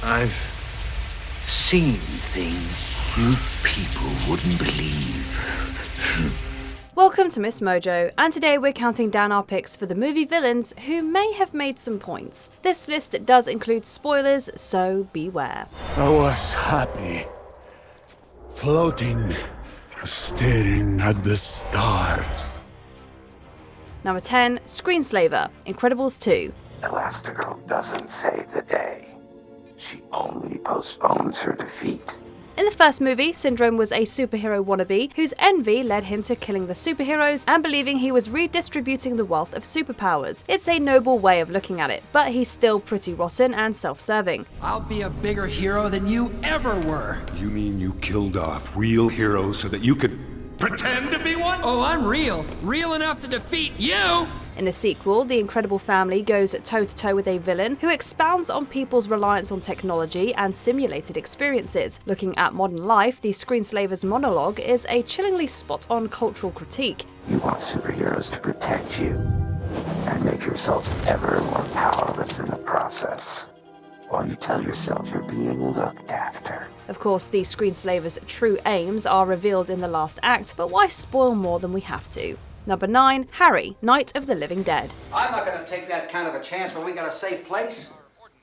I've seen things you people wouldn't believe. Welcome to MsMojo, and today we're counting down our picks for the movie villains who may have made some points. This list does include spoilers, so beware. I was happy, floating, staring at the stars. Number 10, Screenslaver, Incredibles 2. Elastigirl doesn't save the day. She only postpones her defeat. In the first movie, Syndrome was a superhero wannabe whose envy led him to killing the superheroes and believing he was redistributing the wealth of superpowers. It's a noble way of looking at it, but he's still pretty rotten and self-serving. I'll be a bigger hero than you ever were. You mean you killed off real heroes so that you could pretend to be one? Oh, I'm real. Real enough to defeat you! In the sequel, the Incredible family goes toe-to-toe with a villain who expounds on people's reliance on technology and simulated experiences. Looking at modern life, the Screenslaver's monologue is a chillingly spot-on cultural critique. You want superheroes to protect you and make yourselves ever more powerless in the process, while you tell yourself you're being looked after. Of course, the Screenslaver's true aims are revealed in the last act, but why spoil more than we have to? Number 9, Harry, Night of the Living Dead. I'm not going to take that kind of a chance when we got a safe place.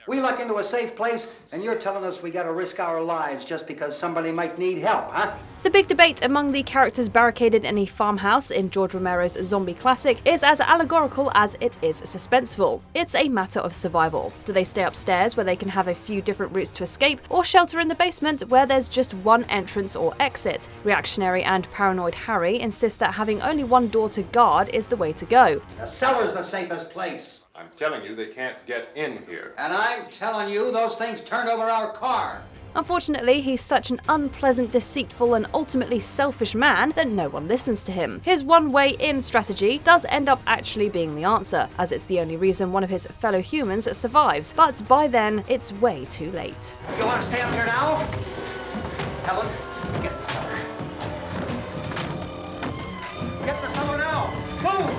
We luck into a safe place, and you're telling us we got to risk our lives just because somebody might need help, huh? The big debate among the characters barricaded in a farmhouse in George Romero's zombie classic is as allegorical as it is suspenseful. It's a matter of survival. Do they stay upstairs where they can have a few different routes to escape, or shelter in the basement where there's just one entrance or exit? Reactionary and paranoid Harry insists that having only one door to guard is the way to go. The cellar's the safest place. I'm telling you, they can't get in here. And I'm telling you, those things turned over our car. Unfortunately, he's such an unpleasant, deceitful, and ultimately selfish man that no one listens to him. His one-way-in strategy does end up actually being the answer, as it's the only reason one of his fellow humans survives, but by then, it's way too late. You want to stay up here now? Helen, get in the cellar. Get in the cellar now! Move!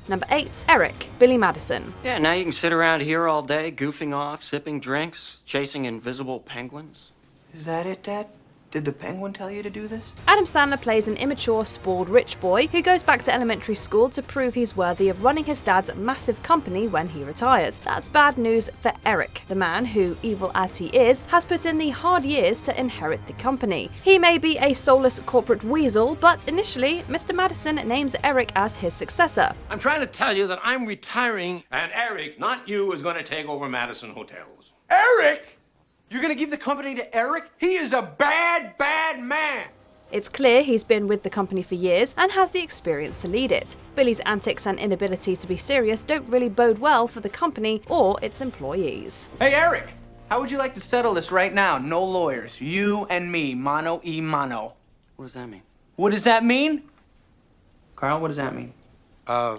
Number 8, Eric, Billy Madison. Yeah, now you can sit around here all day, goofing off, sipping drinks, chasing invisible penguins. Is that it, Dad? Did the penguin tell you to do this? Adam Sandler plays an immature, spoiled rich boy who goes back to elementary school to prove he's worthy of running his dad's massive company when he retires. That's bad news for Eric, the man who, evil as he is, has put in the hard years to inherit the company. He may be a soulless corporate weasel, but initially, Mr. Madison names Eric as his successor. I'm trying to tell you that I'm retiring, and Eric, not you, is going to take over Madison Hotels. Eric? You're gonna give the company to Eric? He is a bad, bad man! It's clear he's been with the company for years and has the experience to lead it. Billy's antics and inability to be serious don't really bode well for the company or its employees. Hey, Eric! How would you like to settle this right now? No lawyers. You and me, mano y mano. What does that mean? What does that mean? Carl, what does that mean? I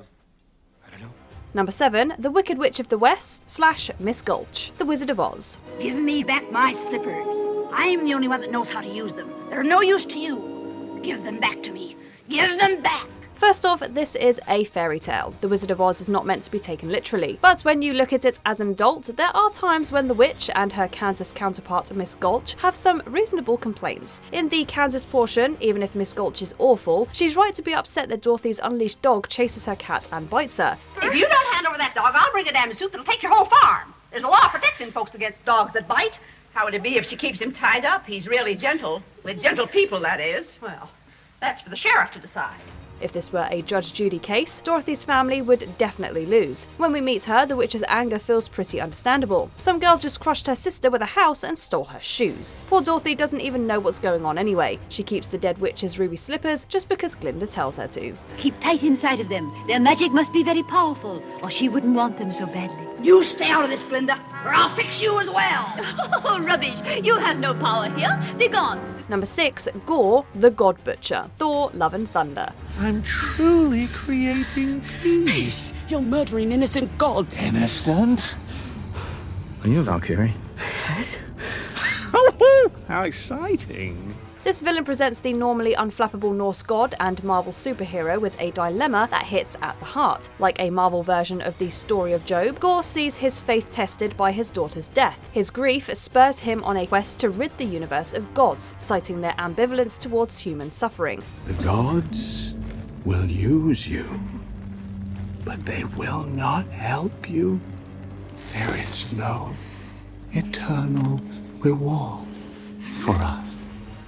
don't know. Number 7, The Wicked Witch of the West / Miss Gulch, The Wizard of Oz. Give me back my slippers. I'm the only one that knows how to use them. They're no use to you. Give them back to me. Give them back! First off, this is a fairy tale. The Wizard of Oz is not meant to be taken literally. But when you look at it as an adult, there are times when the witch and her Kansas counterpart Miss Gulch have some reasonable complaints. In the Kansas portion, even if Miss Gulch is awful, she's right to be upset that Dorothy's unleashed dog chases her cat and bites her. If you don't hand over that dog, I'll bring a damn suit that'll take your whole farm. There's a law protecting folks against dogs that bite. How would it be if she keeps him tied up? He's really gentle. With gentle people, that is. Well, that's for the sheriff to decide. If this were a Judge Judy case, Dorothy's family would definitely lose. When we meet her, the witch's anger feels pretty understandable. Some girl just crushed her sister with a house and stole her shoes. Poor Dorothy doesn't even know what's going on anyway. She keeps the dead witch's ruby slippers just because Glinda tells her to. Keep tight inside of them. Their magic must be very powerful, or she wouldn't want them so badly. You stay out of this, Glinda, or I'll fix you as well. Oh, rubbish. You have no power here. They're gone. Number 6, Gorr the God Butcher, Thor, Love and Thunder. I'm truly creating peace. You're murdering innocent gods. Innocent? Are you a Valkyrie? Yes. How exciting. This villain presents the normally unflappable Norse god and Marvel superhero with a dilemma that hits at the heart. Like a Marvel version of the story of Job, Gorr sees his faith tested by his daughter's death. His grief spurs him on a quest to rid the universe of gods, citing their ambivalence towards human suffering. The gods will use you, but they will not help you. There is no eternal reward for us.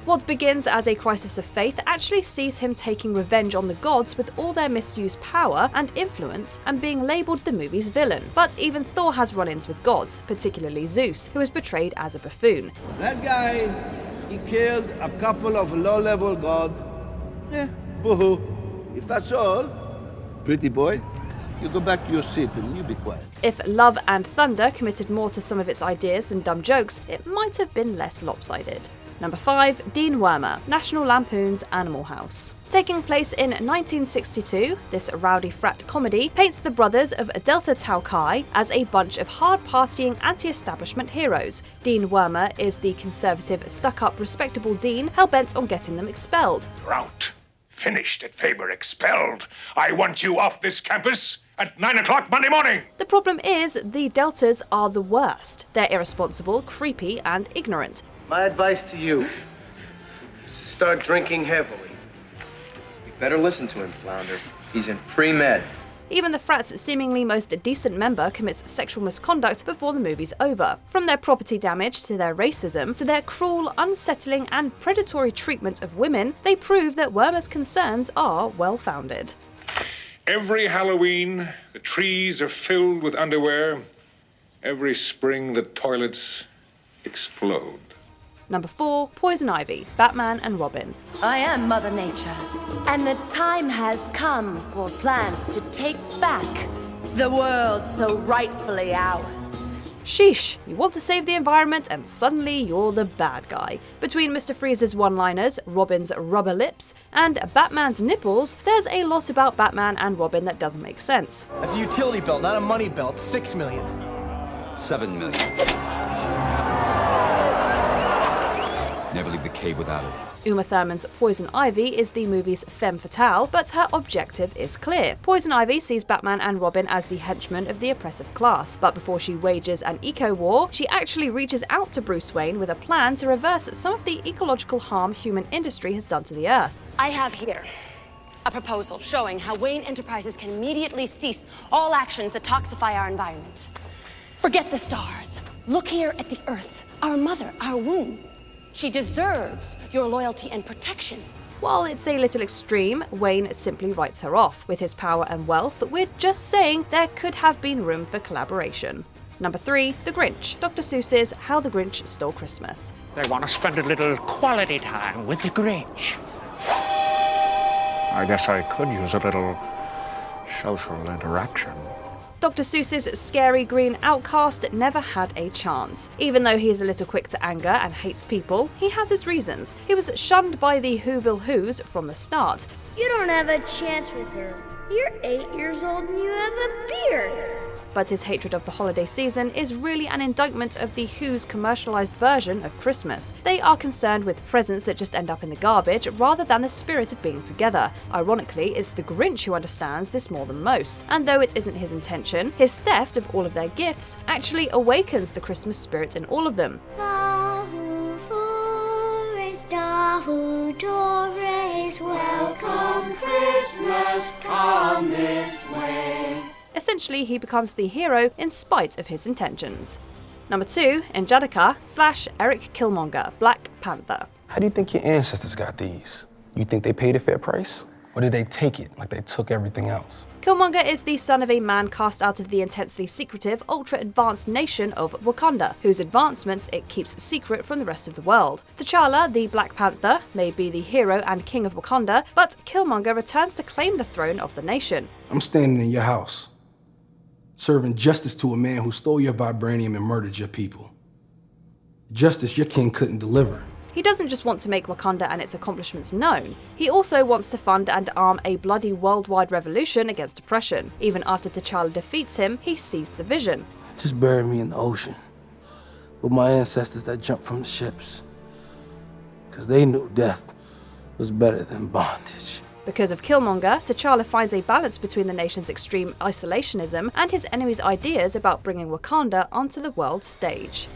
What begins as a crisis of faith actually sees him taking revenge on the gods with all their misused power and influence and being labelled the movie's villain. But even Thor has run-ins with gods, particularly Zeus, who is portrayed as a buffoon. That guy, he killed a couple of low-level gods. Boo-hoo. If that's all, pretty boy, you go back to your seat and you be quiet. If Love and Thunder committed more to some of its ideas than dumb jokes, it might have been less lopsided. Number 5, Dean Wormer, National Lampoon's Animal House. Taking place in 1962, this rowdy frat comedy paints the brothers of Delta Tau Chi as a bunch of hard-partying anti-establishment heroes. Dean Wormer is the conservative, stuck-up, respectable dean hell-bent on getting them expelled. Rout. Finished at Faber, expelled. I want you off this campus at 9 o'clock Monday morning. The problem is, the Deltas are the worst. They're irresponsible, creepy, and ignorant. My advice to you is to start drinking heavily. You better listen to him, Flounder. He's in pre-med. Even the frat's seemingly most decent member commits sexual misconduct before the movie's over. From their property damage to their racism to their cruel, unsettling, and predatory treatment of women, they prove that Wormer's concerns are well-founded. Every Halloween, the trees are filled with underwear. Every spring, the toilets explode. Number 4, Poison Ivy, Batman and Robin. I am Mother Nature, and the time has come for plans to take back the world so rightfully ours. Sheesh, you want to save the environment and suddenly you're the bad guy. Between Mr. Freeze's one-liners, Robin's rubber lips, and Batman's nipples, there's a lot about Batman and Robin that doesn't make sense. That's a utility belt, not a money belt. 6 million. 7 million. Never leave the cave without it. Uma Thurman's Poison Ivy is the movie's femme fatale, but her objective is clear. Poison Ivy sees Batman and Robin as the henchmen of the oppressive class, but before she wages an eco-war, she actually reaches out to Bruce Wayne with a plan to reverse some of the ecological harm human industry has done to the Earth. I have here a proposal showing how Wayne Enterprises can immediately cease all actions that toxify our environment. Forget the stars. Look here at the Earth, our mother, our womb. She deserves your loyalty and protection. While it's a little extreme, Wayne simply writes her off. With his power and wealth, we're just saying there could have been room for collaboration. Number 3, The Grinch, Dr. Seuss's How the Grinch Stole Christmas. They want to spend a little quality time with the Grinch. I guess I could use a little social interaction. Dr. Seuss's scary green outcast never had a chance. Even though he is a little quick to anger and hates people, he has his reasons. He was shunned by the Whoville Whos from the start. You don't have a chance with her. You're 8 years old and you have a beard. But his hatred of the holiday season is really an indictment of the Who's commercialized version of Christmas. They are concerned with presents that just end up in the garbage rather than the spirit of being together. Ironically, it's the Grinch who understands this more than most, and though it isn't his intention, his theft of all of their gifts actually awakens the Christmas spirit in all of them. Welcome Christmas, come this way. Essentially, he becomes the hero in spite of his intentions. Number 2, Angelica / Eric Killmonger, Black Panther. How do you think your ancestors got these? You think they paid a fair price? Or did they take it like they took everything else? Killmonger is the son of a man cast out of the intensely secretive, ultra-advanced nation of Wakanda, whose advancements it keeps secret from the rest of the world. T'Challa, the Black Panther, may be the hero and king of Wakanda, but Killmonger returns to claim the throne of the nation. I'm standing in your house, serving justice to a man who stole your vibranium and murdered your people. Justice your king couldn't deliver. He doesn't just want to make Wakanda and its accomplishments known, he also wants to fund and arm a bloody worldwide revolution against oppression. Even after T'Challa defeats him, he sees the vision. Just bury me in the ocean with my ancestors that jumped from the ships. because they knew death was better than bondage. Because of Killmonger, T'Challa finds a balance between the nation's extreme isolationism and his enemy's ideas about bringing Wakanda onto the world stage.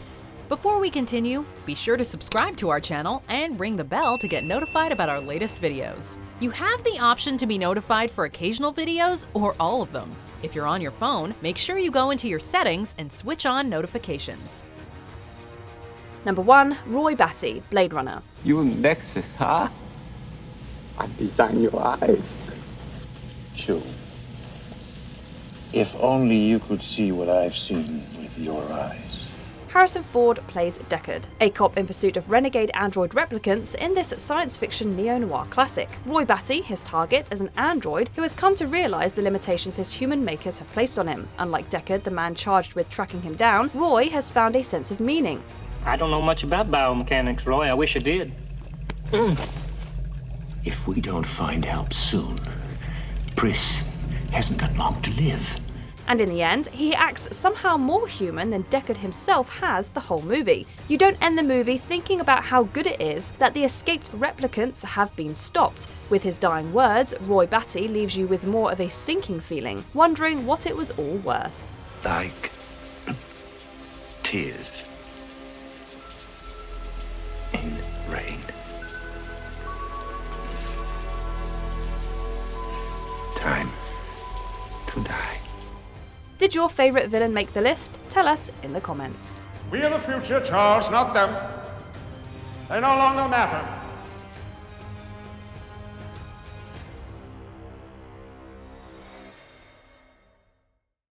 Before we continue, be sure to subscribe to our channel and ring the bell to get notified about our latest videos. You have the option to be notified for occasional videos or all of them. If you're on your phone, make sure you go into your settings and switch on notifications. Number 1. Roy Batty, Blade Runner. You Nexus, huh? I design your eyes. Sure. If only you could see what I've seen with your eyes. Harrison Ford plays Deckard, a cop in pursuit of renegade android replicants in this science fiction neo-noir classic. Roy Batty, his target, is an android who has come to realise the limitations his human makers have placed on him. Unlike Deckard, the man charged with tracking him down, Roy has found a sense of meaning. I don't know much about biomechanics, Roy. I wish I did. If we don't find help soon, Pris hasn't got long to live. And in the end, he acts somehow more human than Deckard himself has the whole movie. You don't end the movie thinking about how good it is that the escaped replicants have been stopped. With his dying words, Roy Batty leaves you with more of a sinking feeling, wondering what it was all worth. Like tears in rain. Time to die. Did your favourite villain make the list? Tell us in the comments. We are the future, Charles, not them. They no longer matter.